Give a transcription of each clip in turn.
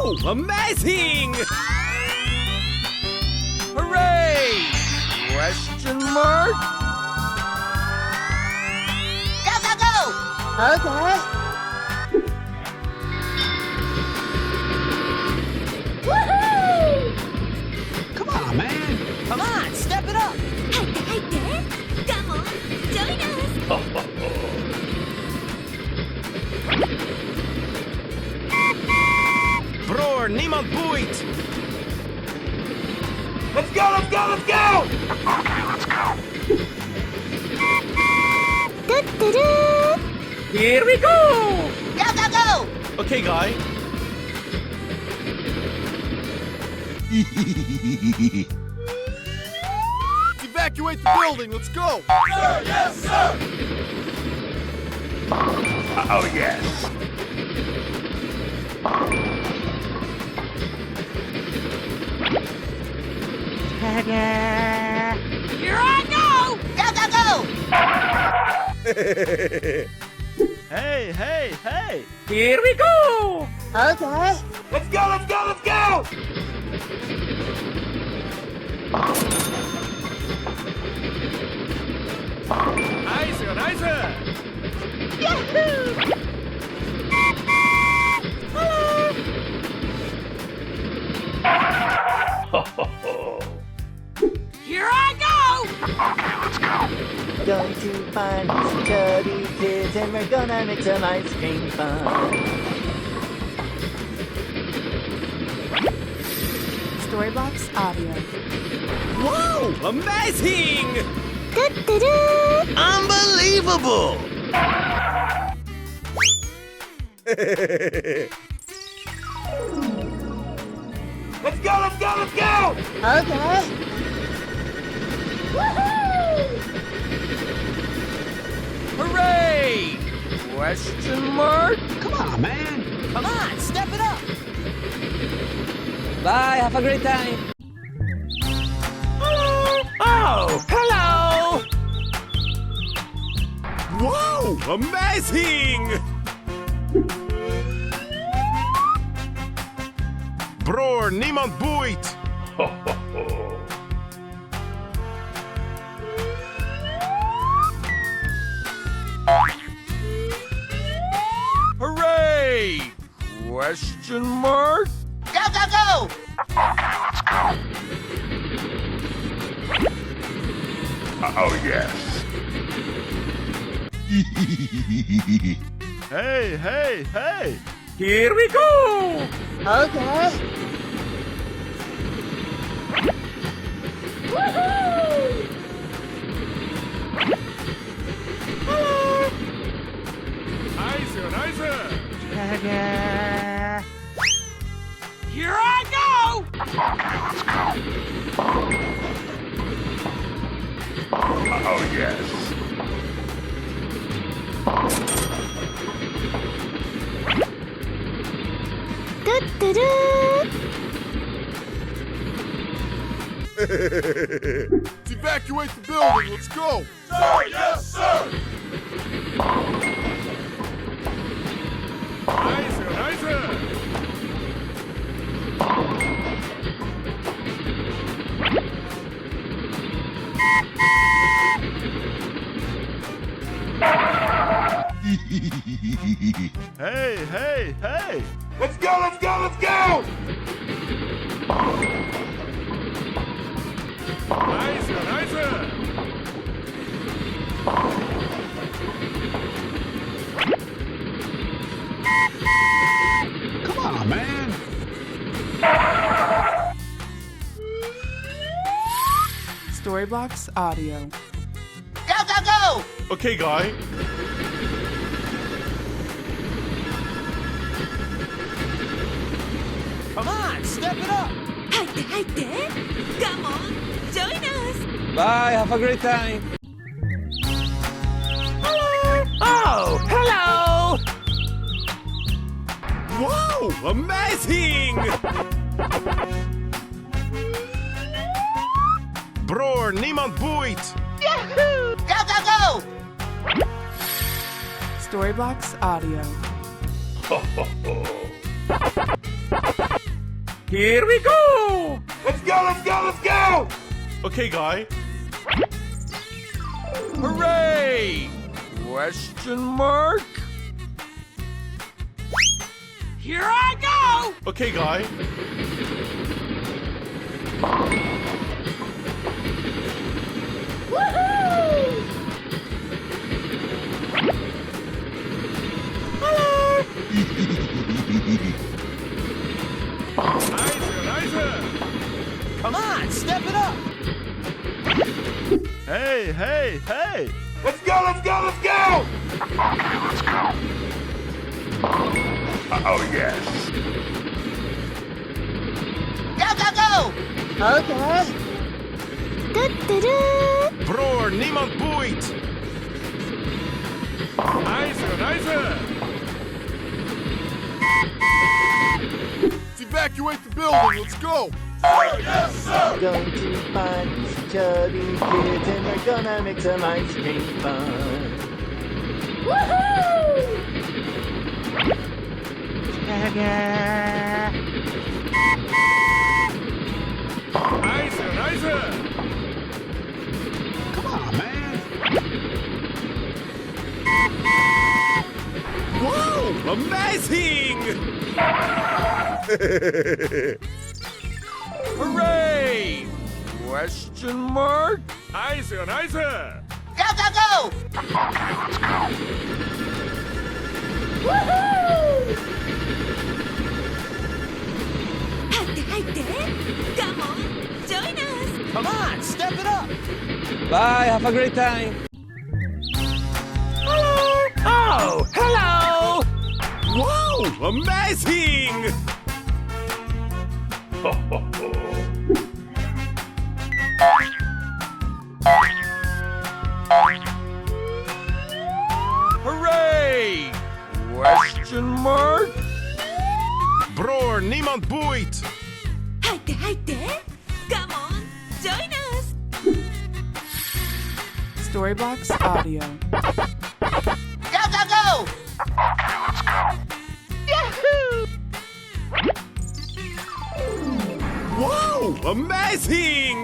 Wow! Amazing! Hooray! Question mark? Go, go, go! Okay. Woohoo! Come on, man. Come on, step it up. 入って入って。Come on, join us. Bror, niemand boeit! Let's go, let's go, let's go! Okay, let's go. トゥットゥルー。 Here we go! Go, go, go! Okay, guy. Evacuate the building, let's go! Sir, yes, sir! Oh, yes. Here I go! Go, go, go! Hey, hey, hey! Here we go! Okay. Let's go, let's go, let's go! Nice, nice! Yahoo! Here I go! Okay, let's go. Going to find some chubby kids and we're gonna make some ice cream fun. Storybox Audio. Wow! Amazing! トゥットゥルー。 Unbelievable! Let's go, let's go, let's go! Okay. Hooray! Question mark? Come on, man. Come on, step it up. Bye, have a great time. Oh, hello! Wow! Amazing! Bror, niemand boeit! Hooray! Question mark? Go, go, go! Okay, let's go. Oh, yes. Hey, hey, hey! Here we go! Okay. Nice, nice! Here I go! Okay, let's go. Oh, yes.トゥットゥルー。 Evacuate the building, let's go! Sir, yes, sir! Nice, nice! Hey, hey, hey! Let's go, let's go, let's go! Nice, nice! Come on, man. Storybox Audio. Go, go, go! Okay, guy. Come on, step it up. 入って入って。Come on, join us. Bye, have a great time. Oh, hello! Wow, amazing! Bror, niemand boeit! Yahoo! Go, go, go! Storybox Audio. Here we go! Let's go, let's go, let's go! Okay, guy. Hooray! Question mark? Here I go! Okay, guy. Come on, step it up! Hey, hey, hey! Let's go, let's go, let's go! Okay, let's go. Oh, yes. Go, go, go! Okay. Bror, niemand boeit! Let's evacuate the building, let's go! Going to find these chubby kids and we're gonna make some ice cream fun. Come on, man. Wow! Amazing! Hooray! Question mark? Eisen, Eisen! Go, go, go! Okay, let's go. Come on, join us. Come on, step it up! Bye, have a great time. Oh, hello! Wow! Amazing! Hooray! Question mark? Bror, niemand boeit! 入って入って Come on, join us. Storyblocks Audio. Go, go, go! Okay, let's go. Wow! Amazing!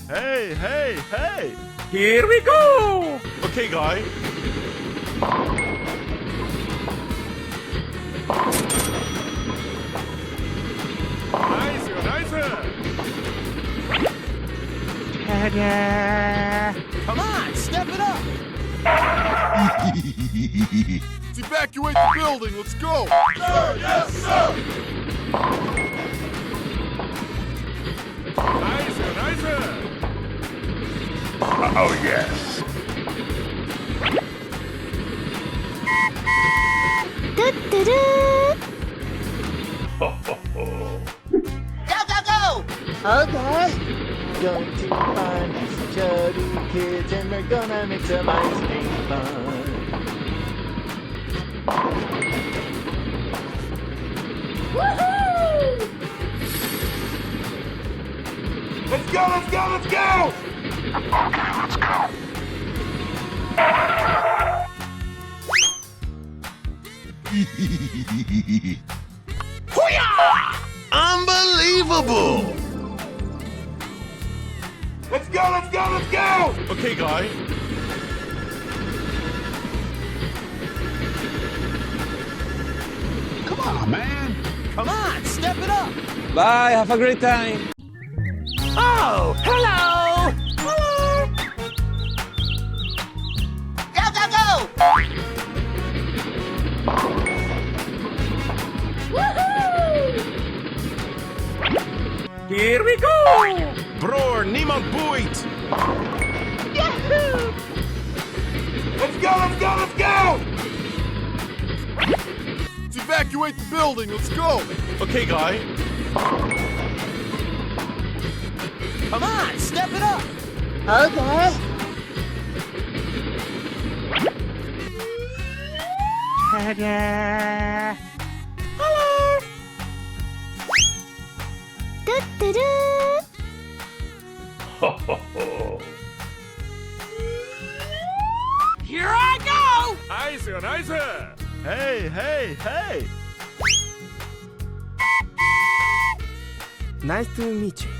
Hey, hey, hey! Here we go! Okay, guy. Nice, nice! Come on, step it up! Let's evacuate the building, let's go! Nice, nice! Oh, yes. Go, go, go! Okay. Going to find these chubby kids and we're gonna make some ice cream fun. Let's go, let's go, let's go! Okay, let's go. Unbelievable! Let's go, let's go, let's go! Okay, guy. Come on, man. Come on, step it up! Bye, have a great time. Oh, hello! Go, go, go! Here we go! Bror, niemand boeit! Let's go, let's go, let's go! Let's evacuate the building, let's go! Okay, guy. Come on, step it up! Okay. Here I go! Eisen, Eisen! Hey, hey, hey! Nice to meet you.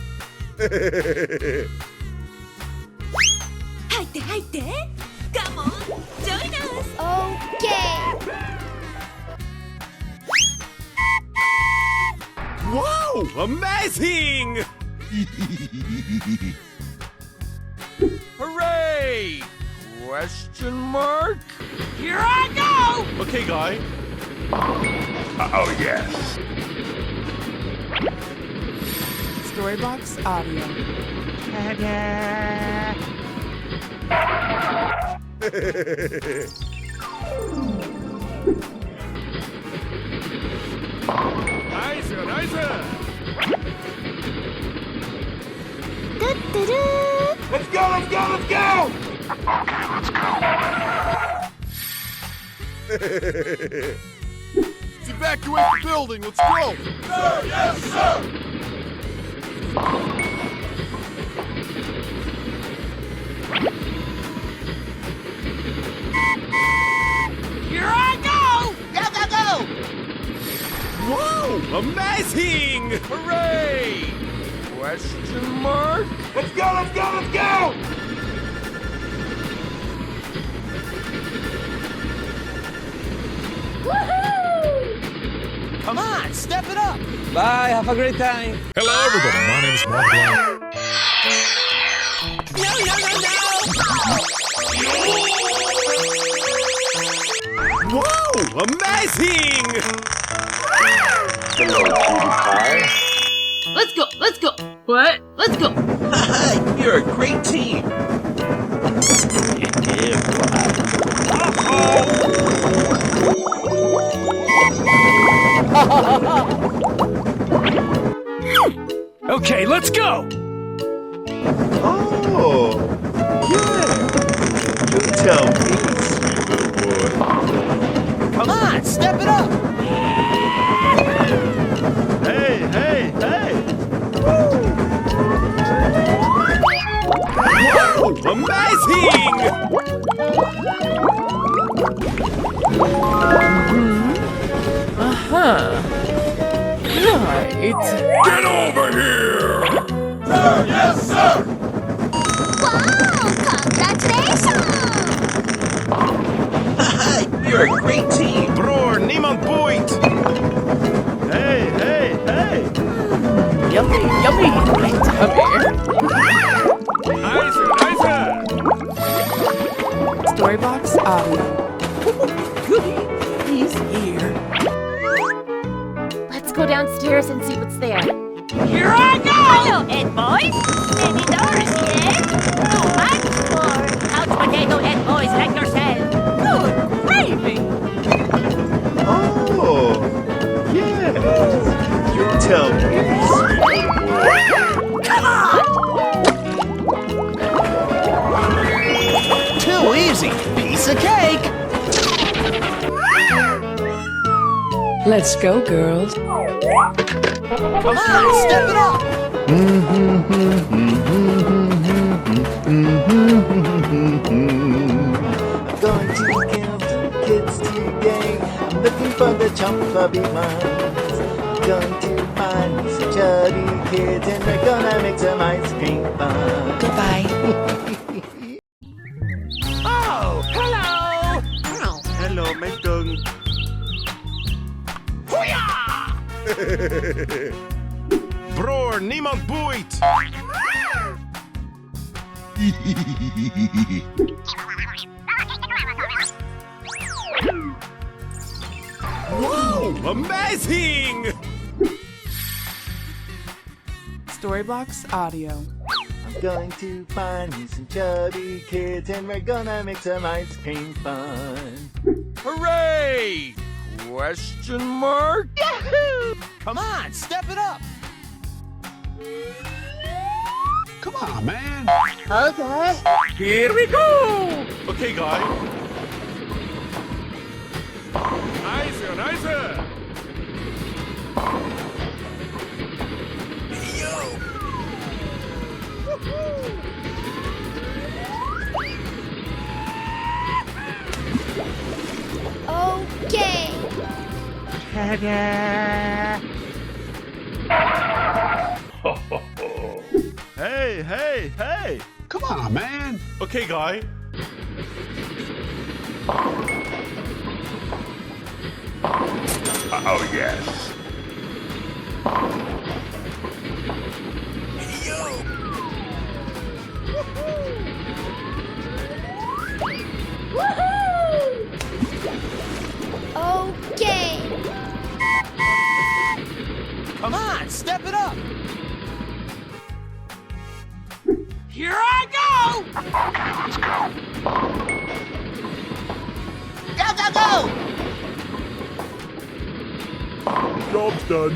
入って入って Come on, join us! Wow! Amazing! Hooray! Question mark? Here I go! Okay, guy. Oh, yes. Storybox Audio. Nice, nice! Let's go, let's go, let's go! Okay, let's go. Evacuate the building. Let's go. Sir, yes, sir! Here I go! Go, go, go! Wow! Amazing! Hooray! Question mark? Let's go, let's go, let's go! Come on, step it up! Bye, have a great time. Hello, everybody. My name is Mark Brown. No, no, no, no! Wow! Amazing! Hello, cutie pie. Let's go, let's go! What? Let's go! You're a great team! Okay, let's go. Oh, yeah. You tell me, sweet little boy. Come on, step it up! Hey, hey, hey! Wow! Amazing! Right. Get over here. Sir, yes, sir! You're a great team! Bror, niemand boeit! Hey, hey, hey! Yummy, yummy. Yummy. Nice, nice! Storybox Audio. Goody, he's here. Let's go downstairs and see what's there. Here I go! Hello, Ed boys! Any doors yet? Too much for couch potato Ed boys like yourself! Good gravy! Oh, yes. You tell me, sweet little boy. Come on! Too easy! Piece of cake! Let's go, girls. Come on, step it up! I'm going to kill some kids today. I'm looking for the chubby ones. Going to find me some chubby kids, and we're gonna make some ice cream fun. Goodbye. Oh, hello! Hello, mấy cưng. Bror, niemand boeit! Wow! Amazing! Storybox Audio. I'm going to find me some chubby kids, and we're gonna make some ice cream fun. Hooray! Question mark? Come on, step it up! Come on, man. Here we go! Okay, guy. Nice, nice! Okay. Hey, hey, hey! Come on, man. Okay, guy. Oh, yes. Okay. Come on, step it up. Here I go! Go, go, go! Job's done.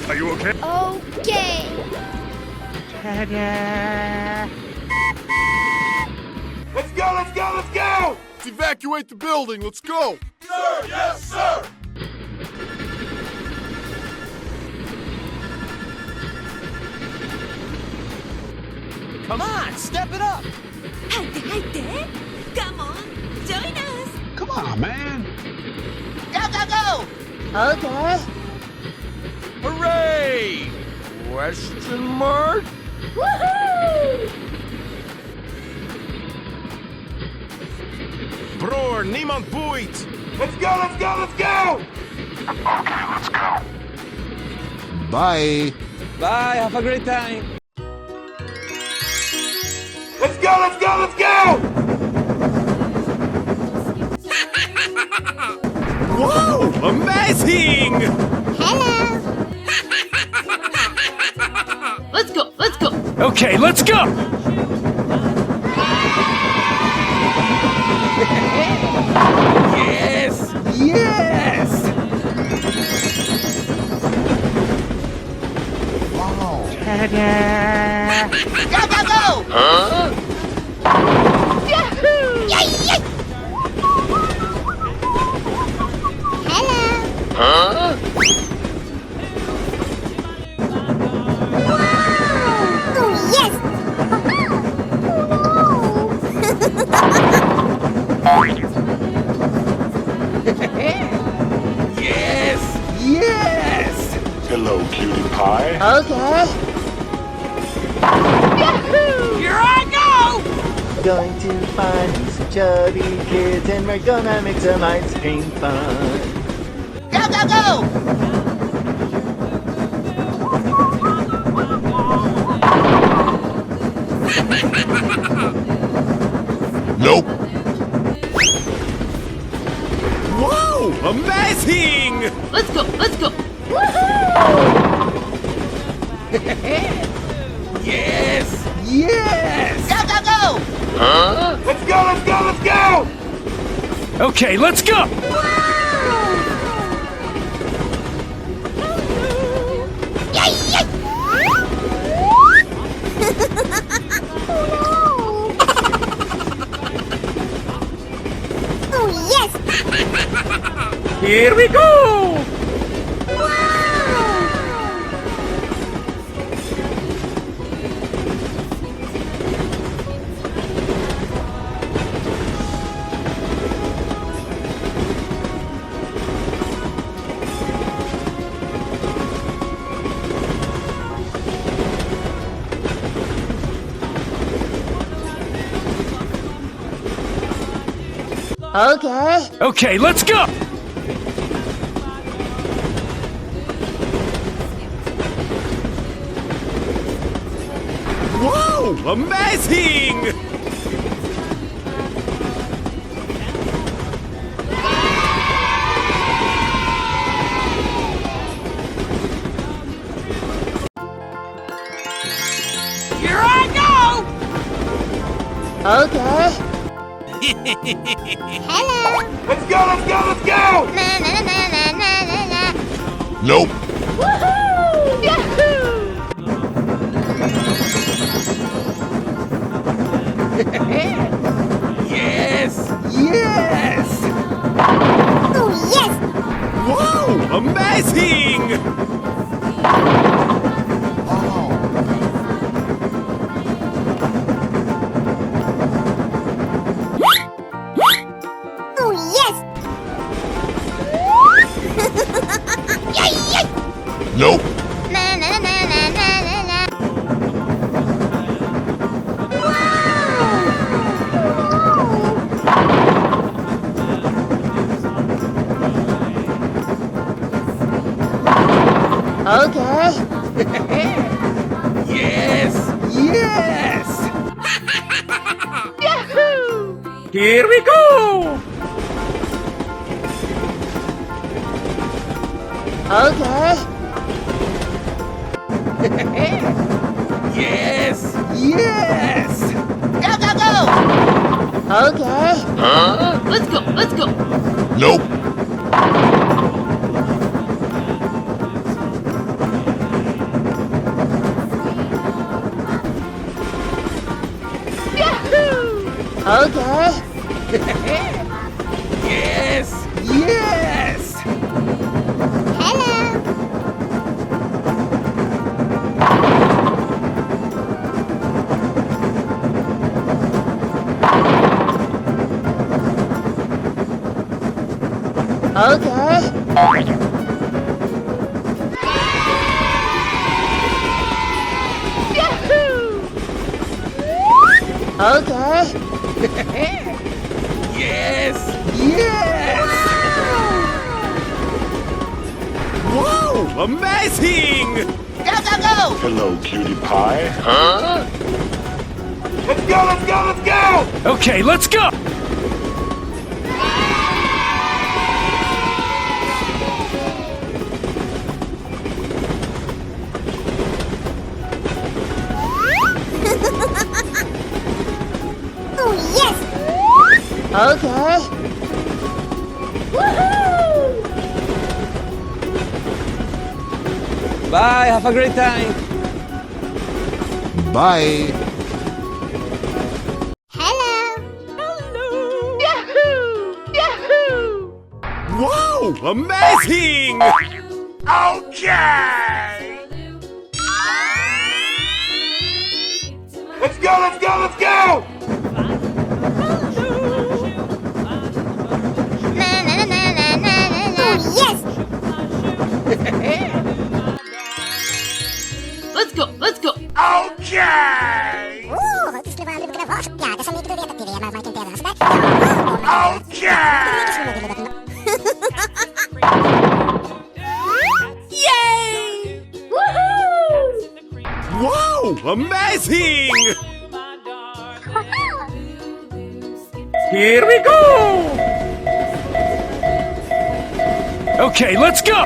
Are you okay? Okay. Let's go, let's go, let's go! Let's evacuate the building. Let's go. Sir, yes, sir! Come on, step it up. 入って入って Come on, join us! Come on, man. Go, go, go! Okay. Hooray! Question mark? Woohoo! Broer, niemand boeit! Let's go, let's go, let's go! Bye. Bye. Have a great time. Let's go, let's go, let's go! Whoa! Amazing! Hello. Let's go. Let's go. Okay, let's go! Yes! Yes! Go, go, go! Yahoo! Yay! Yay! Hello. Wow! Oh yes! Yes! Yes! Hello, cutie pie. Okay. Yahoo! Here I go! Going to find some chubby kids and we're gonna make some ice cream fun. Go, go, go! Nope. Whoa! Amazing! Let's go. Let's go. Woohoo! Yes! Yes! Go, go, go! Let's go, let's go, let's go! Okay, let's go! Yay! Yay! Oh yes! Here we go! Okay. Okay, let's go! Whoa! Amazing! Here I go! Okay. Hello. Let's go, let's go, let's go! Na na na na na na na. Nope. Woohoo! Yahoo! Yes! Yes! Oh yes! Whoa! Amazing! Nope. Na na na na na na na. Okay. Yes! Yes! Here we go! Okay. Yes! Yes! Go, go, go! Okay. Let's go, let's go! Nope. Okay. Yes! Yes! Hello. Okay. Okay. Yes! Yes! Whoa! Amazing! Go, go, go! Hello, cutie pie. Let's go, let's go, let's go! Okay, let's go! Oh, yes. Okay. Woohoo! Bye, have a great time! Bye. Hello. Whoa! Amazing! Okay! Let's go, let's go, let's go! Na na na na na na na. Oh, yes. Let's go, let's go! Okay! Yay! Woohoo! Whoa! Amazing! Here we go! Okay, let's go!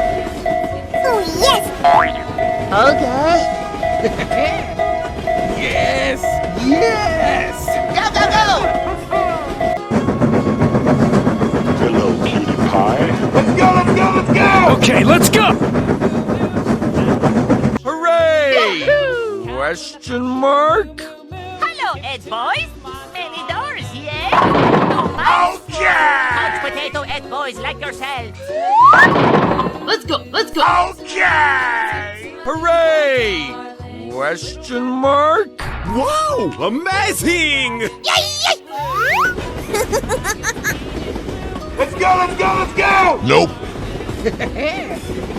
Oh, yes. Okay. Yes! Yes! Go, go, go! Hello, cutie pie. Let's go, let's go, let's go! Okay, let's go! Hooray! Question mark? Hello, Ed boys. Many doors, yeah? No mice for couch potato Ed boys like yourselves. Let's go, let's go! Okay! Hooray! Question mark? Whoa! Amazing! Let's go, let's go, let's go! Nope.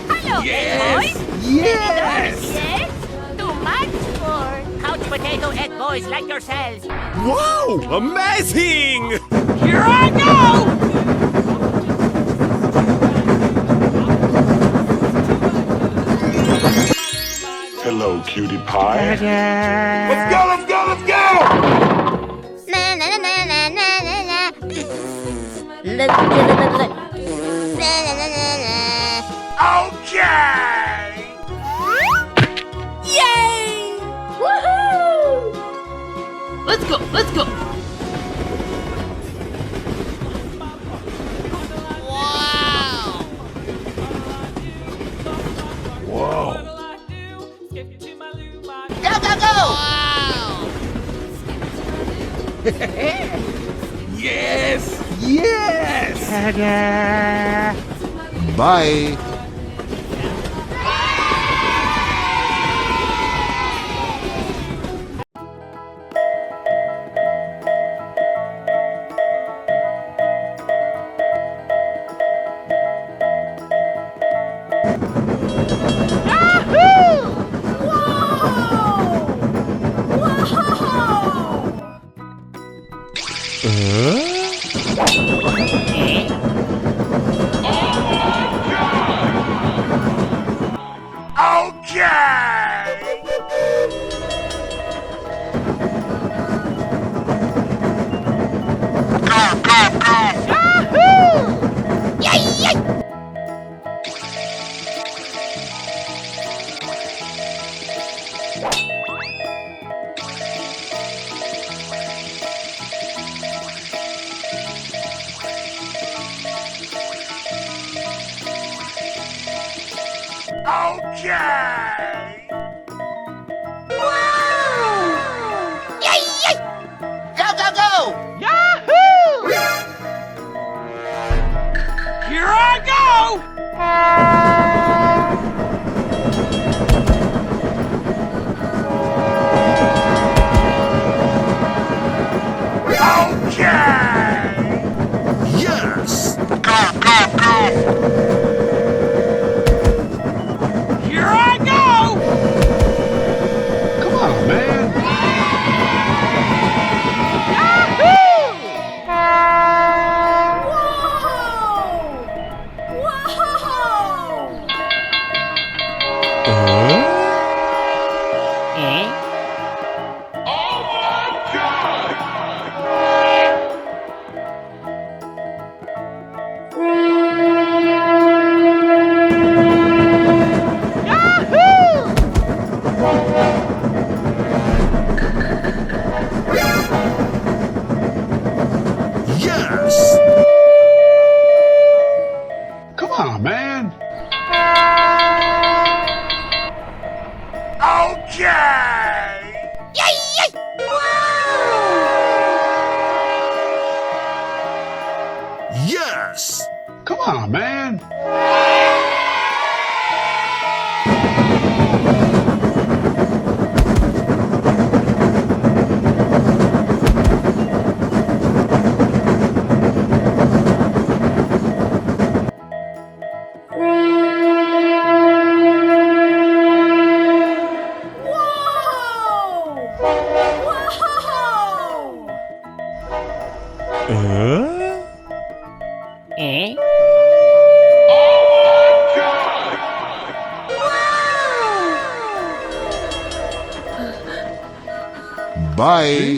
Hello, Ed boys. Yes! Many doors, yeah? Too much for couch potato Ed boys like yourselves. Whoa! Amazing! Here I go! Hello, cutie pie. Let's go, let's go, let's go! Na na na na na na na na. Na na na na na. Okay! Yay! Woohoo! Let's go, let's go! Go, go, go! Yes! Yes! Bye. Ah! Okay! Yay, yay! Go, go, go! Yahoo! Here I go! Yes! Here I go! Come on, man. Yes! Come on, man. Okay! Yay, yay! Yes! Come on, man. Bye!